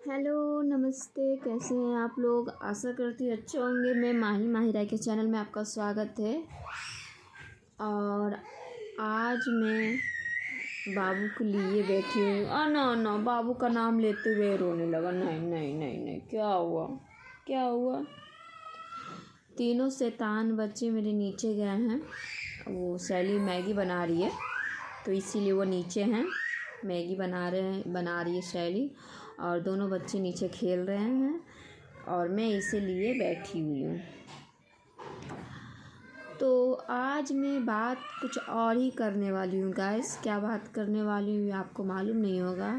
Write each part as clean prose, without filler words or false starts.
Hello नमस्ते, कैसे हैं आप लोग। आशा करती हूँ अच्छे होंगे। मैं माहिरा के चैनल में आपका स्वागत है। और आज मैं बाबू को लिए बैठी हूँ। ना बाबू का नाम लेते हुए रोने लगा। नहीं नहीं नहीं नहीं, क्या हुआ। तीनों शैतान बच्चे मेरे नीचे गए हैं। वो सैली मैगी बना रही है तो इसीलिए वो नीचे हैं। मैगी बना रही है शैली, और दोनों बच्चे नीचे खेल रहे हैं और मैं इसे लिए बैठी हुई हूँ। तो आज मैं बात कुछ और ही करने वाली हूँ गाइस। क्या बात करने वाली हूँ आपको मालूम नहीं होगा।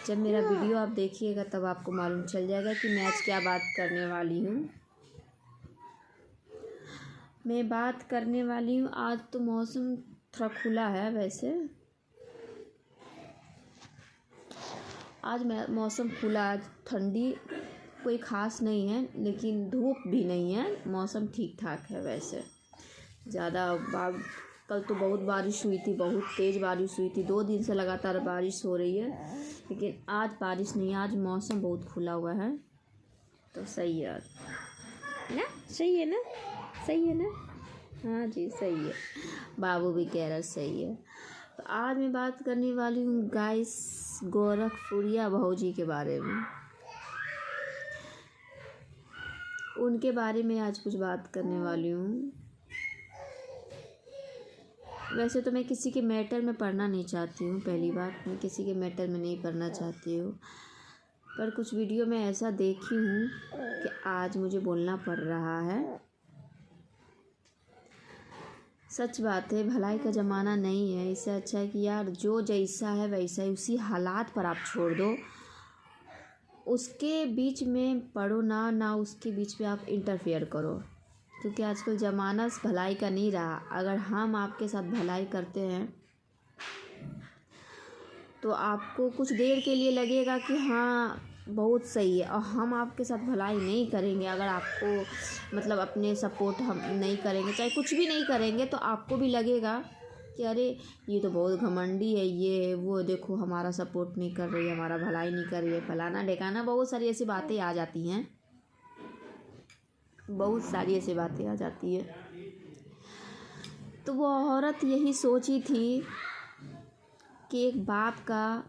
जब मेरा वीडियो आप देखिएगा तब आपको मालूम चल जाएगा कि मैं आज क्या बात करने वाली हूँ। मैं बात करने वाली हूँ, आज तो मौसम थोड़ा खुला है। वैसे आज मौसम खुला, आज ठंडी कोई ख़ास नहीं है लेकिन धूप भी नहीं है। मौसम ठीक ठाक है। वैसे ज़्यादा कल तो बहुत बारिश हुई थी, बहुत तेज़ बारिश हुई थी। 2 दिन से लगातार बारिश हो रही है, लेकिन आज बारिश नहीं है। आज मौसम बहुत खुला हुआ है तो सही है ना। सही है ना, सही है ना। हाँ जी सही है, बाबू भी कह रहा सही है। तो आज मैं बात करने वाली हूँ गाइस गोरखपुरिया भौजी के बारे में। उनके बारे में आज कुछ बात करने वाली हूँ। वैसे तो मैं किसी के मैटर में पढ़ना नहीं चाहती हूँ। पहली बात, मैं किसी के मैटर में नहीं पढ़ना चाहती हूँ, पर कुछ वीडियो में ऐसा देखी हूँ कि आज मुझे बोलना पड़ रहा है। सच बात है, भलाई का ज़माना नहीं है। इससे अच्छा है कि यार जो जैसा है वैसा ही, उसी हालात पर आप छोड़ दो। उसके बीच में पढ़ो ना उसके बीच में आप इंटरफेयर करो, क्योंकि आजकल ज़माना भलाई का नहीं रहा। अगर हम आपके साथ भलाई करते हैं तो आपको कुछ देर के लिए लगेगा कि हाँ बहुत सही है, और हम आपके साथ भलाई नहीं करेंगे। अगर आपको मतलब अपने सपोर्ट हम नहीं करेंगे, चाहे कुछ भी नहीं करेंगे, तो आपको भी लगेगा कि अरे ये तो बहुत घमंडी है, ये वो देखो हमारा सपोर्ट नहीं कर रही है, हमारा भलाई नहीं कर रही है, फलाना ढेकाना। बहुत सारी ऐसी बातें आ जाती हैं, बहुत सारी ऐसी बातें आ जाती है। तो वो औरत यही सोची थी कि एक बाप का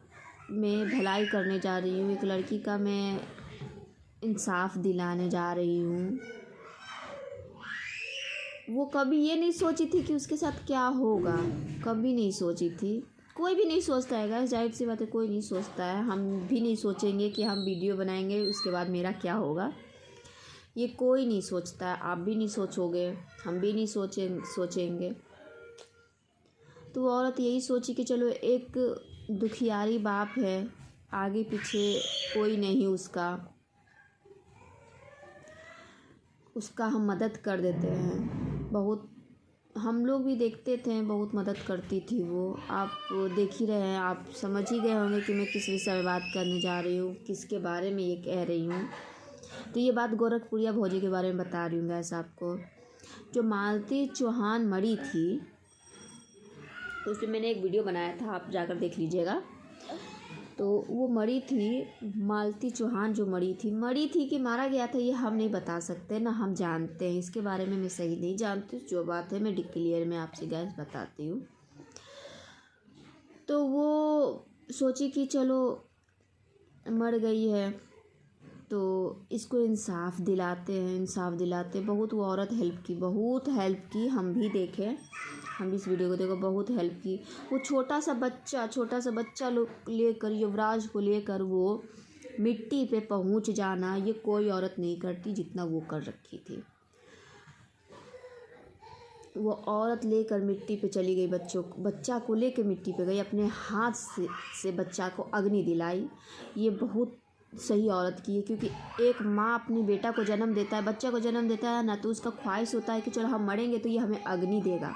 मैं भलाई करने जा रही हूँ, एक लड़की का मैं इंसाफ दिलाने जा रही हूँ। वो कभी ये नहीं सोची थी कि उसके साथ क्या होगा, कभी नहीं सोची थी। कोई भी नहीं सोचता है गाइस, जाहिर सी बात है, कोई नहीं सोचता है। हम भी नहीं सोचेंगे कि हम वीडियो बनाएंगे उसके बाद मेरा क्या होगा, ये कोई नहीं सोचता है। आप भी नहीं सोचोगे, हम भी नहीं सोचेंगे। तो वो औरत यही सोची कि चलो एक दुखियारी बाप है, आगे पीछे कोई नहीं उसका हम मदद कर देते हैं। बहुत हम लोग भी देखते थे, बहुत मदद करती थी वो। आप देख ही रहे हैं, आप समझ ही गए होंगे कि मैं किस विषय में बात करने जा रही हूँ, किसके बारे में ये कह रही हूँ। तो ये बात गोरखपुरिया भौजी के बारे में बता रही हूँ गैस आपको। जो मालती चौहान मरी थी, तो उसमें मैंने एक वीडियो बनाया था, आप जाकर देख लीजिएगा। तो वो मरी थी, मालती चौहान जो मरी थी कि मारा गया था, ये हम नहीं बता सकते ना हम जानते हैं। इसके बारे में मैं सही नहीं जानती। जो बात है मैं डिक्लेयर में आपसे गैस बताती हूँ। तो वो सोची कि चलो मर गई है तो इसको इंसाफ दिलाते। बहुत वो औरत बहुत हेल्प की। हम भी देखें, हम इस वीडियो को देखो, बहुत हेल्प की। वो छोटा सा बच्चा लेकर, युवराज को लेकर वो मिट्टी पे पहुंच जाना, ये कोई औरत नहीं करती जितना वो कर रखी थी। वो औरत लेकर मिट्टी पे चली गई, बच्चा को लेकर मिट्टी पे गई, अपने हाथ से बच्चा को अग्नि दिलाई। ये बहुत सही औरत की है, क्योंकि एक माँ अपने बेटा को जन्म देता है, बच्चा को जन्म देता है ना, तो उसका ख्वाहिश होता है कि चलो हम मरेंगे तो ये हमें अग्नि देगा,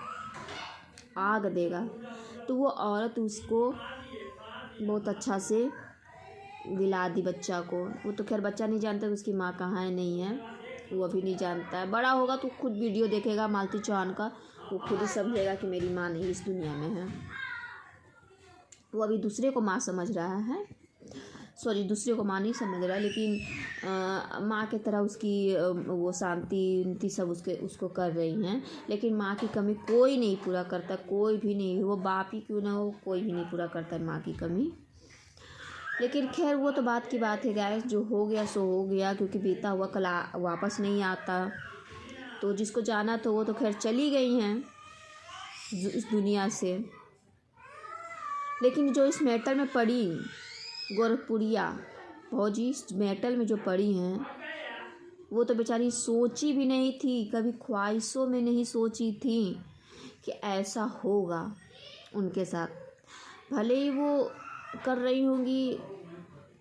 आग देगा। तो वो औरत उसको बहुत अच्छा से दिला दी बच्चा को। वो तो खैर बच्चा नहीं जानता कि उसकी माँ कहाँ है, नहीं है, वो अभी नहीं जानता है। बड़ा होगा तो खुद वीडियो देखेगा मालती चौहान का, वो खुद ही समझेगा कि मेरी माँ नहीं इस दुनिया में है। वो अभी दूसरे को माँ समझ रहा है। सॉरी दूसरे को माँ नहीं समझ रहा, लेकिन माँ की तरह उसकी वो शांति सब उसको कर रही हैं। लेकिन माँ की कमी कोई नहीं पूरा करता, कोई भी नहीं, वो बाप ही क्यों ना हो, कोई भी नहीं पूरा करता है माँ की कमी। लेकिन खैर वो तो बात की बात है गाइस, जो हो गया सो हो गया, क्योंकि बीता हुआ कल वापस नहीं आता। तो जिसको जाना तो वो तो खैर चली गई हैं इस दुनिया से। लेकिन जो इस मेटल में पड़ी गोरखपुरिया भौजी, इस मेटल में जो पड़ी हैं, वो तो बेचारी सोची भी नहीं थी, कभी ख्वाहिशों में नहीं सोची थी कि ऐसा होगा उनके साथ। भले ही वो कर रही होंगी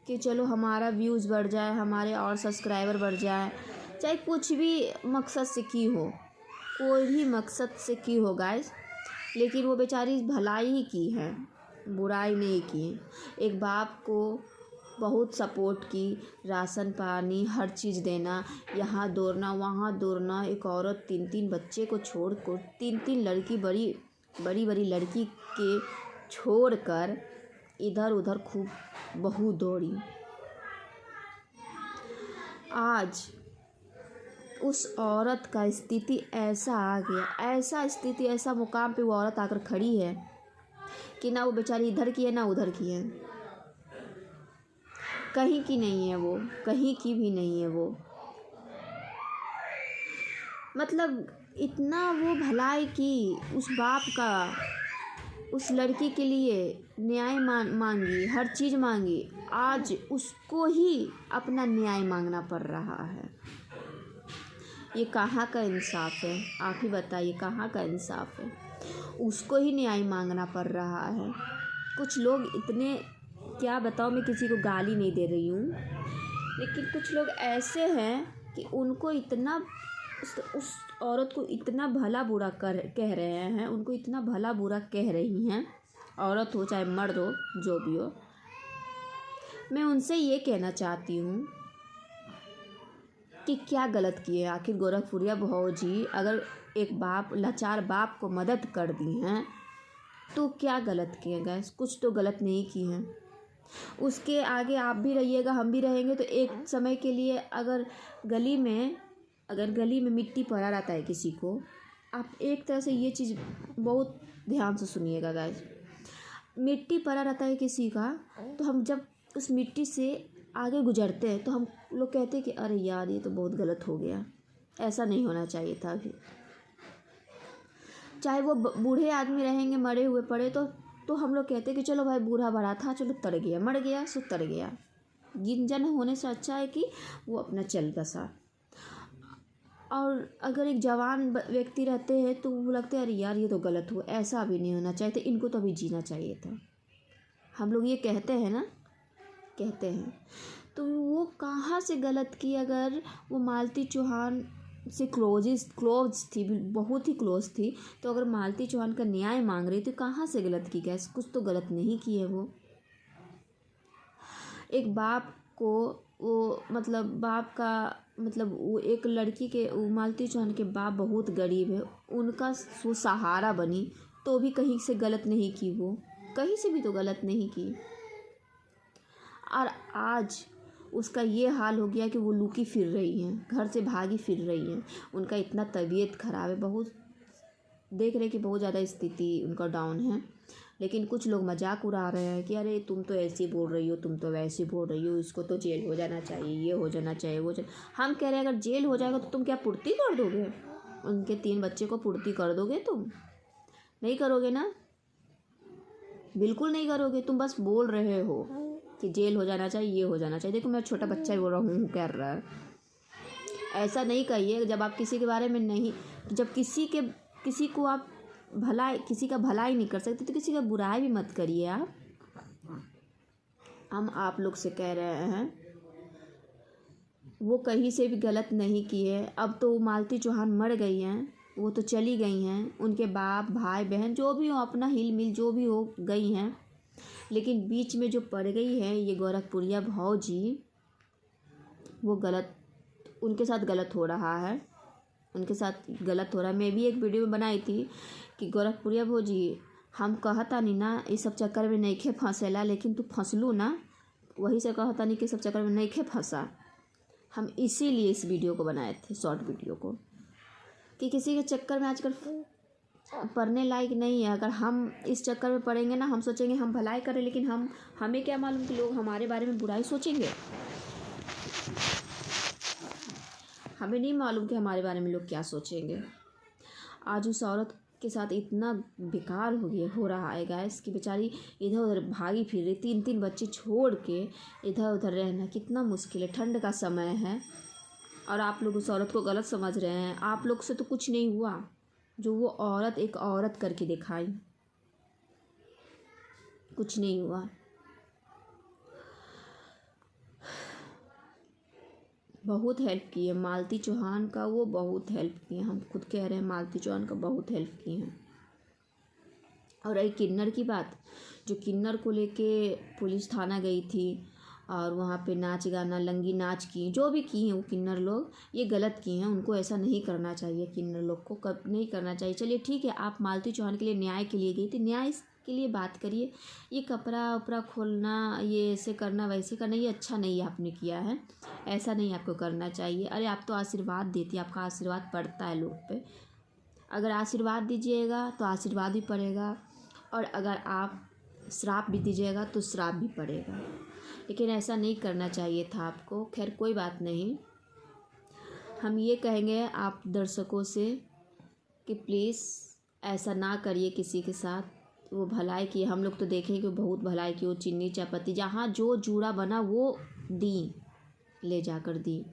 कि चलो हमारा व्यूज़ बढ़ जाए, हमारे और सब्सक्राइबर बढ़ जाए, चाहे कुछ भी मकसद से की हो, कोई भी मकसद से की हो गाइस, लेकिन वो बेचारी भलाई ही की है, बुराई नहीं की। एक बाप को बहुत सपोर्ट की, राशन पानी हर चीज़ देना, यहाँ दौड़ना वहाँ दौड़ना, एक औरत 3-3 बच्चे को छोड़ कर, 3-3 लड़की बड़ी लड़की के छोड़ कर इधर उधर खूब बहू दौड़ी। आज उस औरत का स्थिति ऐसा आ गया, ऐसा स्थिति, ऐसा मुकाम पे वो औरत आकर खड़ी है कि ना वो बेचारी इधर की है ना उधर की है, कहीं की नहीं है वो, कहीं की भी नहीं है वो। मतलब इतना वो भलाई की उस बाप का, उस लड़की के लिए न्याय मांगी, हर चीज़ मांगी, आज उसको ही अपना न्याय मांगना पड़ रहा है। ये कहाँ का इंसाफ है? आप ही बताइए, कहाँ का इंसाफ है? उसको ही न्याय मांगना पड़ रहा है। कुछ लोग इतने, क्या बताओ, मैं किसी को गाली नहीं दे रही हूँ, लेकिन कुछ लोग ऐसे हैं कि उनको इतना, उस औरत को इतना भला बुरा कह रहे हैं, उनको इतना भला बुरा कह रही हैं, औरत हो चाहे मर्द हो, जो भी हो। मैं उनसे ये कहना चाहती हूँ कि क्या गलत किए आखिर गोरखपुरिया भौजी, अगर एक बाप, लाचार बाप को मदद कर दी हैं तो क्या गलत किए गैस? कुछ तो गलत नहीं की हैं। उसके आगे आप भी रहिएगा, हम भी रहेंगे, तो एक समय के लिए अगर गली में मिट्टी पड़ा रहता है किसी को, आप एक तरह से ये चीज़ बहुत ध्यान से सुनिएगा गाइस, मिट्टी पड़ा रहता है किसी का, तो हम जब उस मिट्टी से आगे गुजरते हैं तो हम लोग कहते हैं कि अरे यार ये तो बहुत गलत हो गया, ऐसा नहीं होना चाहिए था। अभी चाहे वो बूढ़े आदमी रहेंगे मरे हुए पड़े, तो हम लोग कहते हैं कि चलो भाई बूढ़ा बड़ा था, चलो तर गया, मर गया सो तर गया, गिंजन होने से अच्छा है कि वो अपना चल बसा। और अगर एक जवान व्यक्ति रहते हैं तो वो लगता है अरे यार ये तो गलत हुआ, ऐसा भी नहीं होना चाहिए था, इनको तो अभी जीना चाहिए था। हम लोग ये कहते हैं ना, कहते हैं, तो वो कहाँ से गलत की? अगर वो मालती चौहान से क्लोज थी, बहुत ही क्लोज थी, तो अगर मालती चौहान का न्याय मांग रही तो कहाँ से गलत की गैस? कुछ तो गलत नहीं की है वो। एक बाप को वो, मतलब बाप का, मतलब वो एक लड़की के, मालती चौहान के बाप बहुत गरीब है, उनका वो सहारा बनी, तो भी कहीं से गलत नहीं की वो, कहीं से भी तो गलत नहीं की। और आज उसका ये हाल हो गया कि वो लुकी फिर रही हैं, घर से भागी फिर रही हैं। उनका इतना तबीयत ख़राब है, बहुत देख रहे कि बहुत ज़्यादा स्थिति उनका डाउन है, लेकिन कुछ लोग मजाक उड़ा रहे हैं कि अरे तुम तो ऐसे बोल रही हो, तुम तो वैसे बोल रही हो, इसको तो जेल हो जाना चाहिए, ये हो जाना चाहिए, वो हम कह रहे हैं अगर जेल हो जाएगा तो तुम क्या पूर्ति कर दोगे? उनके 3 बच्चे को पूर्ति कर दोगे? तुम नहीं करोगे ना, बिल्कुल नहीं करोगे। तुम बस बोल रहे हो कि जेल हो जाना चाहिए, ये हो जाना चाहिए। देखो मेरा छोटा बच्चा ही बोल रहा हूँ, कर रहा है, ऐसा नहीं कहिए। जब आप किसी के बारे में नहीं, जब किसी को आप किसी का भलाई नहीं कर सकते तो किसी का बुराई भी मत करिए आप। हम आप लोग से कह रहे हैं, वो कहीं से भी गलत नहीं की है। अब तो मालती चौहान मर गई हैं, वो तो चली गई हैं, उनके बाप भाई बहन जो भी हो, अपना हिल मिल जो भी हो गई हैं, लेकिन बीच में जो पड़ गई है ये गोरखपुरिया भौजी, वो गलत, उनके साथ गलत हो रहा है, उनके साथ गलत हो रहा है। मैं भी एक वीडियो में बनाई थी कि गोरखपुरिया भौजी, हम कहता नहीं ना इस सब चक्कर में नहीं खे फंसेला, लेकिन तू फंसलू ना, वही से कहता नहीं कि सब चक्कर में नहीं खे फंसा। हम इसीलिए इस वीडियो को बनाए थे, शॉर्ट वीडियो को, कि किसी के चक्कर में आजकल पढ़ने लायक नहीं है। अगर हम इस चक्कर में पढ़ेंगे ना, हम सोचेंगे हम भलाई करें, लेकिन हमें क्या मालूम कि लोग हमारे बारे में बुराई सोचेंगे। हमें नहीं मालूम कि हमारे बारे में लोग क्या सोचेंगे। आज उस औरत के साथ इतना बेकार हो रहा है गाइस कि बेचारी इधर उधर भागी फिर रही, 3 बच्चे छोड़ के इधर उधर रहना कितना मुश्किल है। ठंड का समय है और आप लोग उस औरत को गलत समझ रहे हैं। आप लोग से तो कुछ नहीं हुआ, जो वो औरत एक औरत करके दिखाई, कुछ नहीं हुआ। बहुत हेल्प की है मालती चौहान का, वो बहुत हेल्प किए, हम खुद कह रहे हैं मालती चौहान का बहुत हेल्प की हैं। और रही किन्नर की बात, जो किन्नर को लेके पुलिस थाना गई थी और वहाँ पे नाच गाना लंगी नाच की, जो भी की हैं वो किन्नर लोग, ये गलत की हैं। उनको ऐसा नहीं करना चाहिए, किन्नर लोग को कब नहीं करना चाहिए। चलिए ठीक है, आप मालती चौहान के लिए न्याय के लिए गई थी, न्याय के लिए बात करिए। ये कपड़ा उपड़ा खोलना, ये ऐसे करना वैसे करना, ये अच्छा नहीं आपने किया है, ऐसा नहीं आपको करना चाहिए। अरे आप तो आशीर्वाद देती, आपका आशीर्वाद पड़ता है लोग पे। अगर आशीर्वाद दीजिएगा तो आशीर्वाद भी पड़ेगा, और अगर आप श्राप भी दीजिएगा तो श्राप भी पड़ेगा। लेकिन ऐसा नहीं करना चाहिए था आपको। खैर कोई बात नहीं, हम ये कहेंगे आप दर्शकों से कि प्लीज़ ऐसा ना करिए किसी के साथ। वो भलाई की, हम लोग तो देखें कि वो बहुत भलाई की, वो चीनी चायपत्ती जहाँ जो जूड़ा बना वो दी, ले जाकर दी।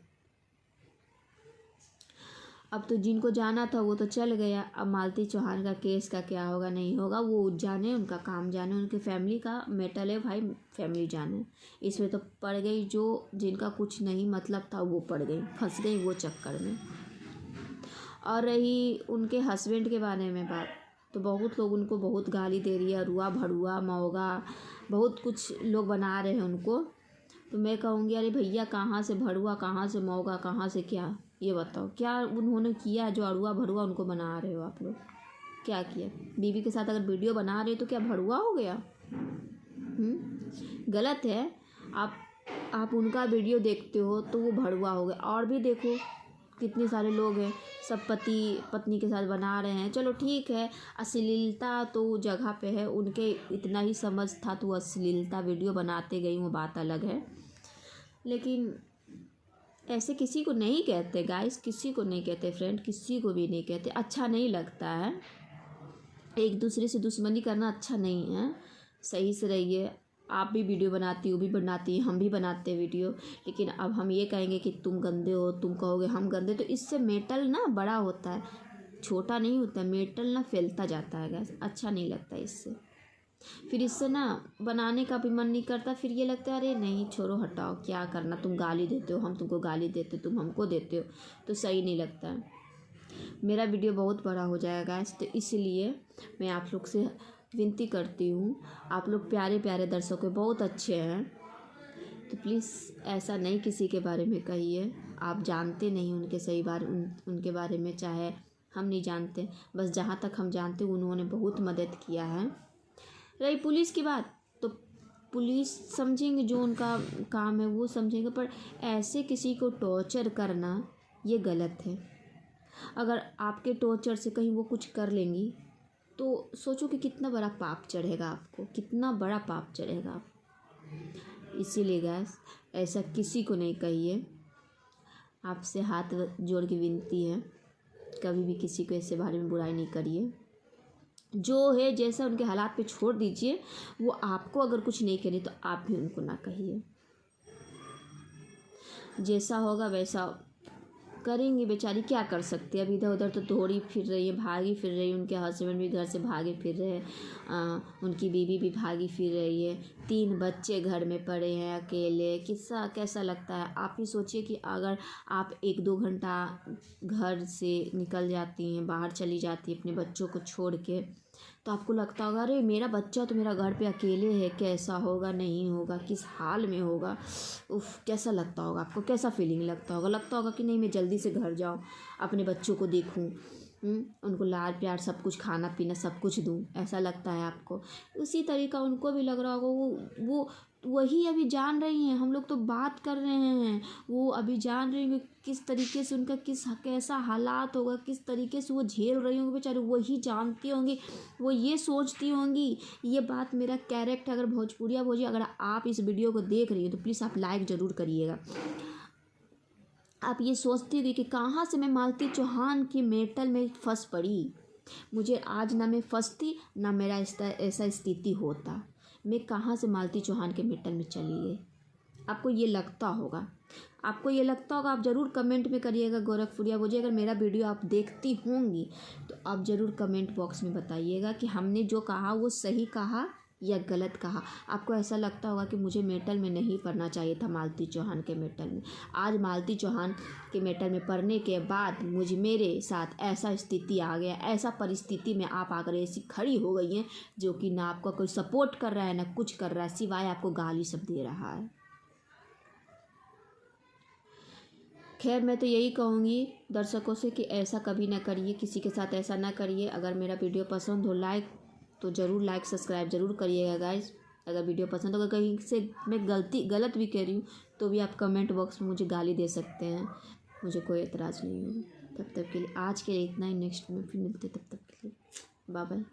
अब तो जिनको जाना था वो तो चल गया। अब मालती चौहान का केस का क्या होगा नहीं होगा वो जाने, उनका काम जाने, उनके फैमिली का मैटर है भाई, फैमिली जाने। इसमें तो पड़ गई जो जिनका कुछ नहीं मतलब था, वो पड़ गई, फंस गई वो चक्कर में। और रही उनके हस्बैंड के बारे में बात, तो बहुत लोग उनको बहुत गाली दे रही है, अरुआ भड़ुआ मौगा, बहुत कुछ लोग बना रहे हैं उनको। तो मैं कहूँगी अरे भैया, कहाँ से भड़ुआ, कहाँ से मौगा, कहाँ से क्या, ये बताओ क्या उन्होंने किया जो अरुआ भड़ुआ उनको बना रहे हो आप लोग? क्या किया? बीवी के साथ अगर वीडियो बना रहे हो तो क्या भड़ुआ हो गया? गलत है। आप उनका वीडियो देखते हो तो वो भड़ुआ हो गया। और भी देखो कितने सारे लोग हैं, सब पति पत्नी के साथ बना रहे हैं। चलो ठीक है, अश्लीलता तो जगह पे है, उनके इतना ही समझ था तो अश्लीलता वीडियो बनाते गई, वो बात अलग है। लेकिन ऐसे किसी को नहीं कहते गाइस, किसी को नहीं कहते फ्रेंड, किसी को भी नहीं कहते। अच्छा नहीं लगता है, एक दूसरे से दुश्मनी करना अच्छा नहीं है। सही से रहिए। आप भी वीडियो बनाती, वो भी बनाती, हम भी बनाते वीडियो, लेकिन अब हम ये कहेंगे कि तुम गंदे हो, तुम कहोगे हम गंदे, तो इससे मेटल ना बड़ा होता है, छोटा नहीं होता। मेटल ना फैलता जाता है गाइस, अच्छा नहीं लगता इससे। फिर इससे ना बनाने का भी मन नहीं करता। फिर ये लगता है अरे नहीं छोड़ो हटाओ, क्या करना, तुम गाली देते हो, हम तुमको गाली देते, तुम हमको देते हो, तो सही नहीं लगता है। मेरा वीडियो बहुत बड़ा हो जाएगा गाइस, तो इसलिए मैं आप लोग से विनती करती हूँ। आप लोग प्यारे प्यारे दर्शक बहुत अच्छे हैं, तो प्लीज़ ऐसा नहीं किसी के बारे में कहिए। आप जानते नहीं उनके सही बारे उनके बारे में, चाहे हम नहीं जानते, बस जहाँ तक हम जानते उन्होंने बहुत मदद किया है। रही पुलिस की बात, तो पुलिस समझेंगे, जो उनका काम है वो समझेंगे, पर ऐसे किसी को टॉर्चर करना ये गलत है। अगर आपके टॉर्चर से कहीं वो कुछ कर लेंगी तो सोचो कि कितना बड़ा पाप चढ़ेगा आपको, कितना बड़ा पाप चढ़ेगा आप। इसीलिए गैस ऐसा किसी को नहीं कहिए। आपसे हाथ जोड़ के विनती है, कभी भी किसी को ऐसे बारे में बुराई नहीं करिए। जो है जैसा उनके हालात पे छोड़ दीजिए। वो आपको अगर कुछ नहीं करे तो आप भी उनको ना कहिए, जैसा होगा वैसा करेंगे। बेचारी क्या कर सकती है, अब इधर उधर तो दौड़ी फिर रही है, भागी फिर रही है। उनके हस्बैंड भी घर से भागे फिर रहे हैं, उनकी बीवी भी भागी फिर रही है, 3 बच्चे घर में पड़े हैं अकेले। किस्सा कैसा लगता है? आप ही सोचिए कि अगर आप 1-2 घंटा घर से निकल जाती हैं, बाहर चली जाती हैं अपने बच्चों को छोड़ के, तो आपको लगता होगा अरे मेरा बच्चा तो मेरा घर पे अकेले है, कैसा होगा, नहीं होगा, किस हाल में होगा, उफ कैसा लगता होगा आपको, कैसा फीलिंग लगता होगा कि नहीं मैं जल्दी से घर जाऊँ, अपने बच्चों को देखूँ, उनको लाड प्यार सब कुछ, खाना पीना सब कुछ दूँ, ऐसा लगता है आपको। उसी तरीका उनको भी लग रहा होगा। वो वही अभी जान रही हैं, हम लोग तो बात कर रहे हैं, वो अभी जान रही हैं किस तरीके से उनका कैसा हालात होगा, किस तरीके से वो झेल रही होंगी बेचारे, वही जानती होंगी। वो ये सोचती होंगी, ये बात मेरा कैरेक्टर अगर भोजपुरिया भोजी, अगर आप इस वीडियो को देख रही हो तो प्लीज़ आप लाइक ज़रूर करिएगा। आप ये सोचती होगी कि कहाँ से मैं मालती चौहान की मेटल में फंस पड़ी। मुझे आज ना मैं फंसती ना मेरा ऐसा स्थिति होता। मैं कहाँ से मालती चौहान के मेटल में चली गई। आपको ये लगता होगा, आप ज़रूर कमेंट में करिएगा। गोरखपुरिया भोजी, अगर मेरा वीडियो आप देखती होंगी तो आप ज़रूर कमेंट बॉक्स में बताइएगा कि हमने जो कहा वो सही कहा या गलत कहा। आपको ऐसा लगता होगा कि मुझे मेटल में नहीं पढ़ना चाहिए था, मालती चौहान के मेटल में। आज मालती चौहान के मेटल में पढ़ने के बाद मेरे साथ ऐसा स्थिति आ गया, ऐसा परिस्थिति में आप आकर ऐसी खड़ी हो गई हैं जो कि ना आपका कोई सपोर्ट कर रहा है ना कुछ कर रहा है, सिवाय आपको गाली सब दे रहा है। खैर मैं तो यही कहूँगी दर्शकों से कि ऐसा कभी ना करिए, किसी के साथ ऐसा ना करिए। अगर मेरा वीडियो पसंद हो तो ज़रूर लाइक सब्सक्राइब ज़रूर करिएगा गाइस। अगर वीडियो पसंद हो, अगर कहीं से मैं गलत भी कह रही हूँ तो भी आप कमेंट बॉक्स में मुझे गाली दे सकते हैं, मुझे कोई एतराज़ नहीं होगा। तब तक के लिए आज के लिए इतना ही। नेक्स्ट में फिर मिलते, तब तक के लिए बाय बाय।